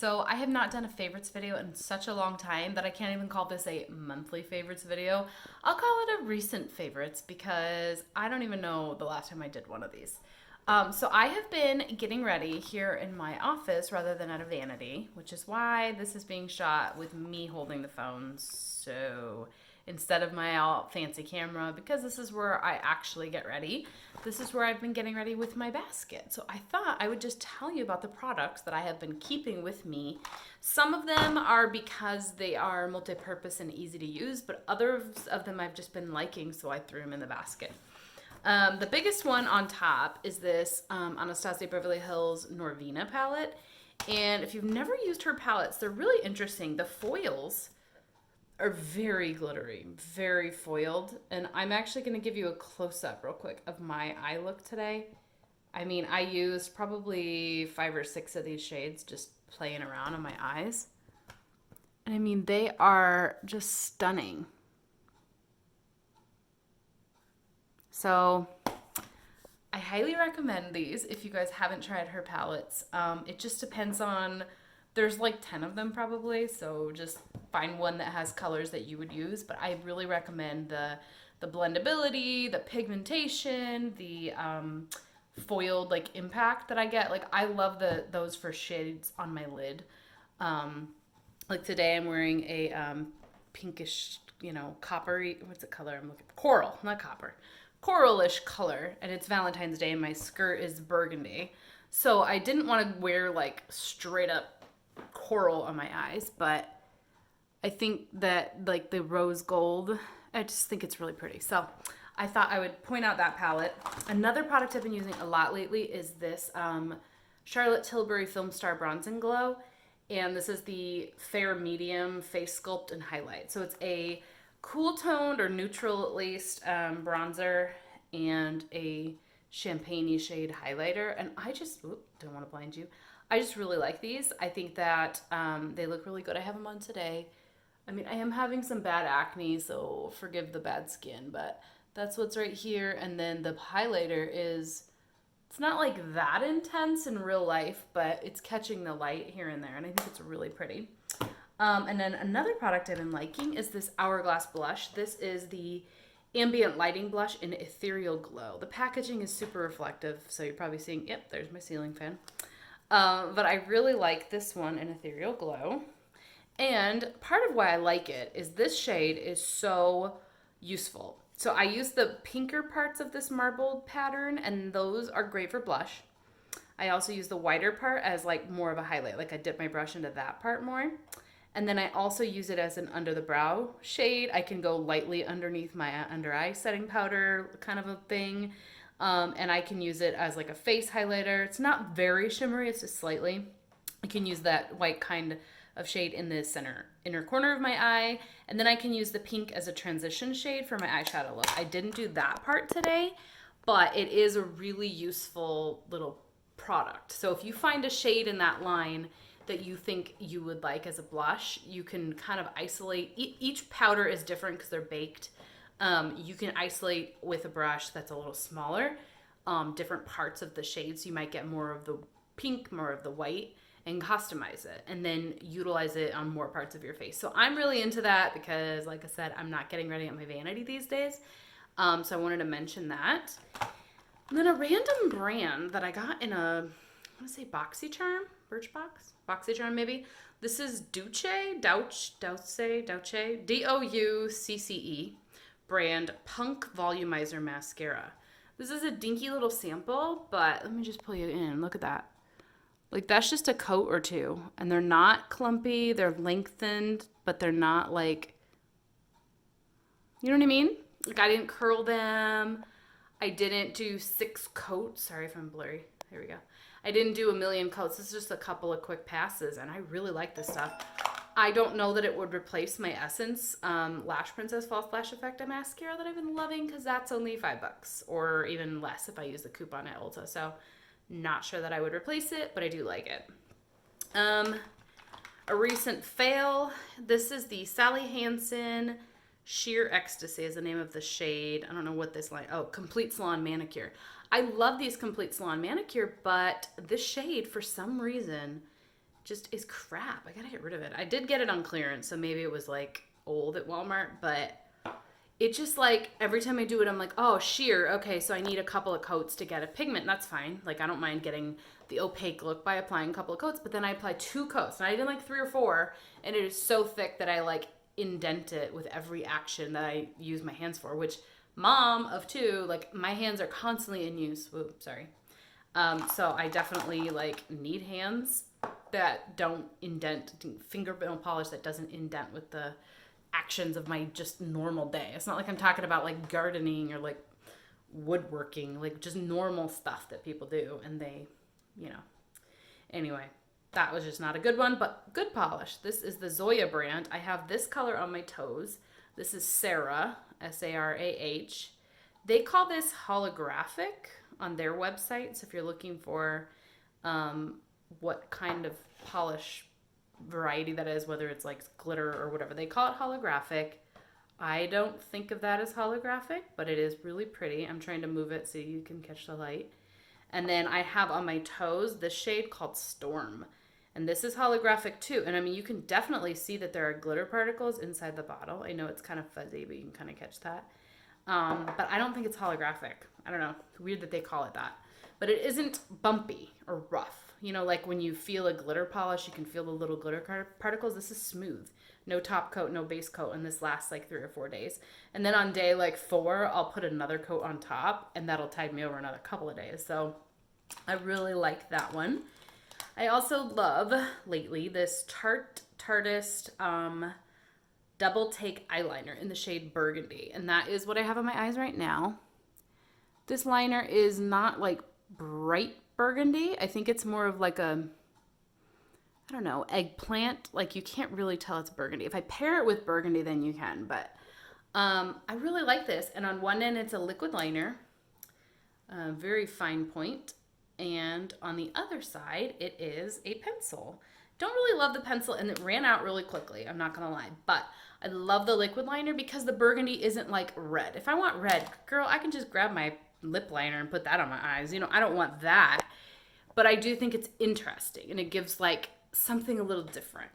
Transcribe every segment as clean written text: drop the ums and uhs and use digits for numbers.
So I have not done a favorites video in such a long time that I can't even call this a monthly favorites video. I'll call it a recent favorites because I don't even know the last time I did one of these. So I have been getting ready here in my office rather than at a vanity, which is why this is being shot with me holding the phone. So instead of my all fancy camera, because this is where I actually get ready, this is where I've been getting ready with my basket. So I thought I would just tell you about the products that I have been keeping with me. Some of them are because they are multi-purpose and easy to use, but others of them I've just been liking, so I threw them in the basket. The biggest one on top is this Anastasia Beverly Hills Norvina palette. And if you've never used her palettes, they're really interesting. The foils are very glittery, very foiled. And I'm actually going to give you a close-up real quick of my eye look today. I mean, I used probably 5 or 6 of these shades just playing around on my eyes. And I mean, they are just stunning. So I highly recommend these if you guys haven't tried her palettes. It just depends on, there's like 10 of them probably, so just find one that has colors that you would use. But I really recommend the blendability, the pigmentation, the foiled like impact that I get. Like I love those for shades on my lid. Like today I'm wearing a pinkish, coppery, what's the color I'm looking for? Coral, not copper. Coralish color, and it's Valentine's Day and my skirt is burgundy. So I didn't want to wear like straight up coral on my eyes, but I think that like the rose gold, I just think it's really pretty. So I thought I would point out that palette. Another product I've been using a lot lately is this Charlotte Tilbury Film Star Bronze and Glow. And this is the Fair Medium Face Sculpt and Highlight. So it's a cool toned or neutral at least bronzer and a champagne-y shade highlighter. And I just, don't want to blind you. I just really like these. I think that they look really good. I have them on today. I mean, I am having some bad acne, so forgive the bad skin, but that's what's right here. And then the highlighter is, it's not like that intense in real life, but it's catching the light here and there, and I think it's really pretty. And then another product I've been liking is this Hourglass blush. This is the ambient lighting blush in Ethereal Glow. The packaging is super reflective, so you're probably seeing, yep, there's my ceiling fan. But I really like this one in Ethereal Glow. And part of why I like it is this shade is so useful. So I use the pinker parts of this marbled pattern, and those are great for blush. I also use the whiter part as like more of a highlight. Like I dip my brush into that part more. And then I also use it as an under the brow shade. I can go lightly underneath my under eye setting powder kind of a thing. And I can use it as like a face highlighter. It's not very shimmery, it's just slightly. I can use that white kind of shade in the inner corner of my eye. And then I can use the pink as a transition shade for my eyeshadow look. I didn't do that part today, but it is a really useful little product. So if you find a shade in that line that you think you would like as a blush, you can kind of isolate. Each powder is different because they're baked. You can isolate with a brush that's a little smaller, different parts of the shades. You might get more of the pink, more of the white, and customize it and then utilize it on more parts of your face. So I'm really into that because, like I said, I'm not getting ready at my vanity these days. So I wanted to mention that. And then a random brand that I got in a, I want to say BoxyCharm, Birchbox, BoxyCharm maybe. This is Douce, Douce, brand Punk Volumizer Mascara. This is a dinky little sample, but let me just pull you in. Look at that. Like that's just a coat or two, and they're not clumpy. They're lengthened, but they're not like, you know what I mean? Like I didn't curl them. I didn't do 6 coats. Sorry if I'm blurry. There we go. I didn't do a million coats. This is just a couple of quick passes, and I really like this stuff. I don't know that it would replace my Essence Lash Princess False Lash Effect mascara that I've been loving, because that's only $5 or even less if I use the coupon at Ulta. So not sure that I would replace it, but I do like it. A recent fail. This is the Sally Hansen Sheer Ecstasy is the name of the shade. I don't know what this line, oh, Complete Salon Manicure. I love these Complete Salon Manicure, but this shade, for some reason, just is crap. I gotta get rid of it. I did get it on clearance, so maybe it was like old at Walmart, but it just like every time I do it, I'm like, oh, sheer. Okay, so I need a couple of coats to get a pigment. That's fine. Like I don't mind getting the opaque look by applying a couple of coats, but then I apply 2 coats, and I did like 3 or 4, and it is so thick that I like indent it with every action that I use my hands for. Which mom of 2, like my hands are constantly in use. Whoop, sorry. So I definitely like need hands that don't indent, fingernail polish that doesn't indent with the actions of my just normal day. It's not like I'm talking about like gardening or like woodworking, like just normal stuff that people do, and they, Anyway, that was just not a good one, but good polish. This is the Zoya brand. I have this color on my toes. This is Sarah, Sarah. They call this holographic on their website. So if you're looking for what kind of polish variety that is, whether it's like glitter or whatever, they call it holographic. I don't think of that as holographic, but it is really pretty. I'm trying to move it so you can catch the light. And then I have on my toes this shade called Storm. And this is holographic too. And I mean, you can definitely see that there are glitter particles inside the bottle. I know it's kind of fuzzy, but you can kind of catch that. But I don't think it's holographic. I don't know. Weird that they call it that. But it isn't bumpy or rough. Like when you feel a glitter polish, you can feel the little glitter particles. This is smooth. No top coat, no base coat, and this lasts like 3 or 4 days. And then on day like 4, I'll put another coat on top, and that'll tide me over another couple of days. So I really like that one. I also love lately this Tartist double take eyeliner in the shade Burgundy, and that is what I have on my eyes right now. This liner is not like bright burgundy. I think it's more of like a, I don't know, eggplant. Like you can't really tell it's burgundy. If I pair it with burgundy, then you can. But I really like this. And on one end, it's a liquid liner, very fine point. And on the other side, it is a pencil. Don't really love the pencil, and it ran out really quickly. I'm not going to lie. But I love the liquid liner because the burgundy isn't like red. If I want red, girl, I can just grab my lip liner and put that on my eyes. I don't want that. But I do think it's interesting, and it gives like something a little different.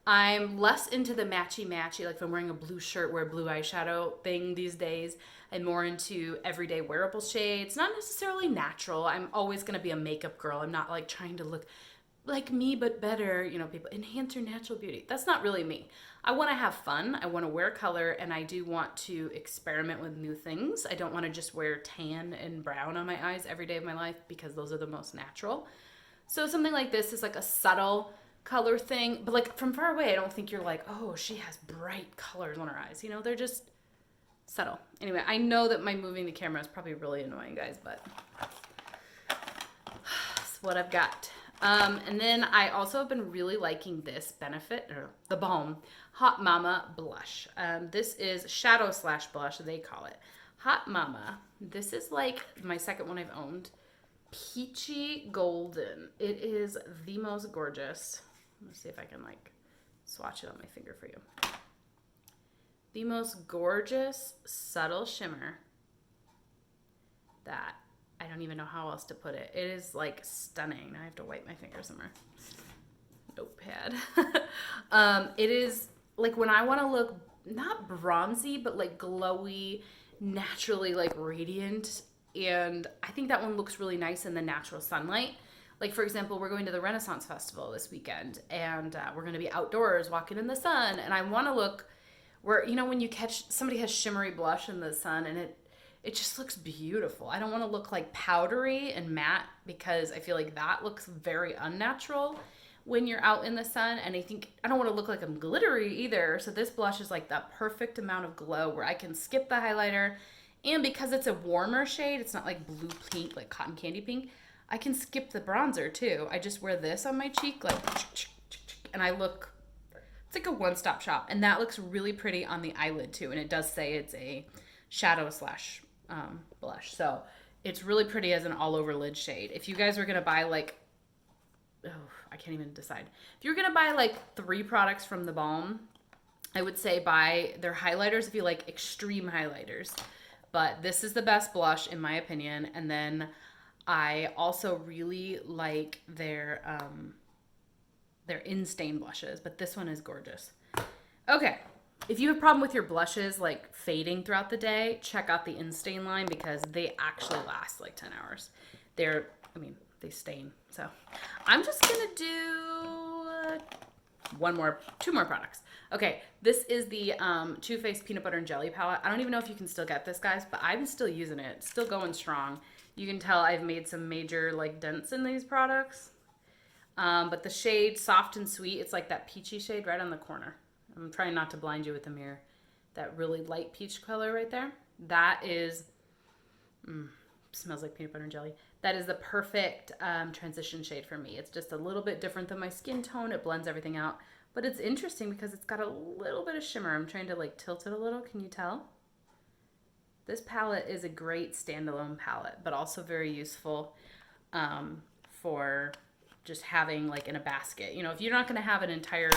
I'm less into the matchy, like if I'm wearing a blue shirt, wear a blue eyeshadow thing these days. I'm more into everyday wearable shades, not necessarily natural. I'm always going to be a makeup girl. I'm not like trying to look like me, but better. People enhance your natural beauty. That's not really me. I want to have fun. I want to wear color, and I do want to experiment with new things. I don't want to just wear tan and brown on my eyes every day of my life because those are the most natural. So something like this is like a subtle color thing, but like from far away, I don't think you're like, oh, she has bright colors on her eyes. They're just subtle. Anyway, I know that my moving the camera is probably really annoying, guys, but that's what I've got. And then I also have been really liking this Benefit, or the Balm Hot Mama blush. This is shadow / blush, they call it. Hot Mama. This is like my second one I've owned. Peachy golden. It is the most gorgeous. Let's see if I can like swatch it on my finger for you. The most gorgeous subtle shimmer that I don't even know how else to put it. It is like stunning. I have to wipe my finger somewhere. Notepad. It is like when I want to look not bronzy, but like glowy, naturally like radiant. And I think that one looks really nice in the natural sunlight. Like, for example, we're going to the Renaissance Festival this weekend, and we're going to be outdoors walking in the sun. And I want to look where, when you catch, somebody has shimmery blush in the sun, and it just looks beautiful. I don't want to look like powdery and matte because I feel like that looks very unnatural when you're out in the sun. And I don't want to look like I'm glittery either. So this blush is like that perfect amount of glow where I can skip the highlighter. And because it's a warmer shade, it's not like blue pink, like cotton candy pink, I can skip the bronzer too. I just wear this on my cheek, like, and I look, it's like a one-stop shop. And that looks really pretty on the eyelid too. And it does say it's a shadow / blush. So it's really pretty as an all-over lid shade. If you guys are going to buy like, I can't even decide. If you're going to buy like 3 products from the Balm, I would say buy their highlighters if you like extreme highlighters. But this is the best blush in my opinion. And then I also really like their They're in-stain blushes, but this one is gorgeous. Okay. If you have a problem with your blushes like fading throughout the day, check out the in-stain line because they actually last like 10 hours. They're, I mean, they stain. So I'm just going to do two more products. Okay, this is the Too Faced Peanut Butter and Jelly palette. I don't even know if you can still get this, guys, but I'm still using it. It's still going strong. You can tell I've made some major like dents in these products. But the shade Soft and Sweet, it's like that peachy shade right on the corner. I'm trying not to blind you with the mirror. That really light peach color right there. That is, smells like peanut butter and jelly. That is the perfect transition shade for me. It's just a little bit different than my skin tone. It blends everything out. But it's interesting because it's got a little bit of shimmer. I'm trying to like tilt it a little. Can you tell? This palette is a great standalone palette, but also very useful for just having like in a basket. You know, if you're not going to have an entire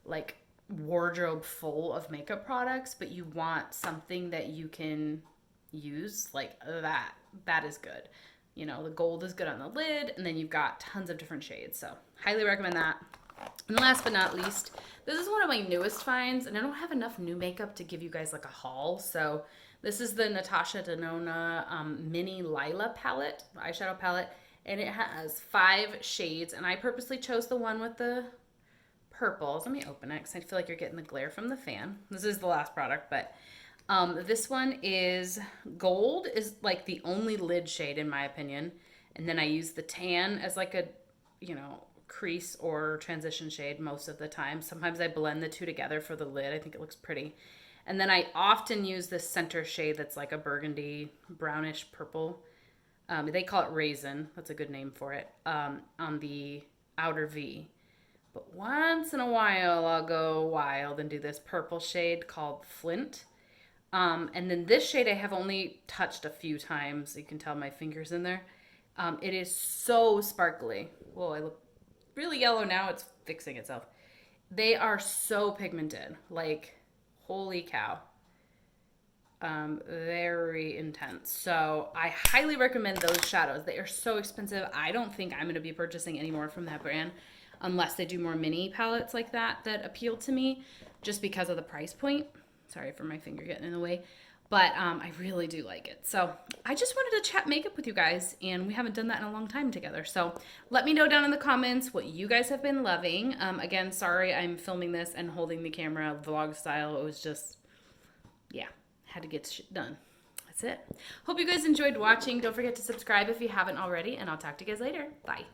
like wardrobe full of makeup products, but you want something that you can use like that is good. You know, the gold is good on the lid, and then you've got tons of different shades. So highly recommend that. And last but not least, this is one of my newest finds, and I don't have enough new makeup to give you guys like a haul. So this is the Natasha Denona Mini Lila palette, eyeshadow palette, and it has 5 shades, and I purposely chose the one with the purples. Let me open it because I feel like you're getting the glare from the fan. This is the last product, but this one is gold is like the only lid shade in my opinion. And then I use the tan as like a, you know, crease or transition shade most of the time. Sometimes I blend the two together for the lid. I think it looks pretty. And then I often use this center shade that's like a burgundy brownish purple. They call it raisin. That's a good name for it. On the outer V. But once in a while, I'll go wild and do this purple shade called Flint. And then this shade I have only touched a few times. You can tell my fingers in there. It is so sparkly. Whoa, I look really yellow now. It's fixing itself. They are so pigmented. Like, holy cow. Very intense. So I highly recommend those shadows. They are so expensive. I don't think I'm going to be purchasing any more from that brand unless they do more mini palettes like that appeal to me just because of the price point. Sorry for my finger getting in the way. But I really do like it. So I just wanted to chat makeup with you guys, and we haven't done that in a long time together. So let me know down in the comments what you guys have been loving. Again, sorry I'm filming this and holding the camera vlog style. It was just, yeah, had to get shit done. That's it. Hope you guys enjoyed watching. Don't forget to subscribe if you haven't already, and I'll talk to you guys later. Bye.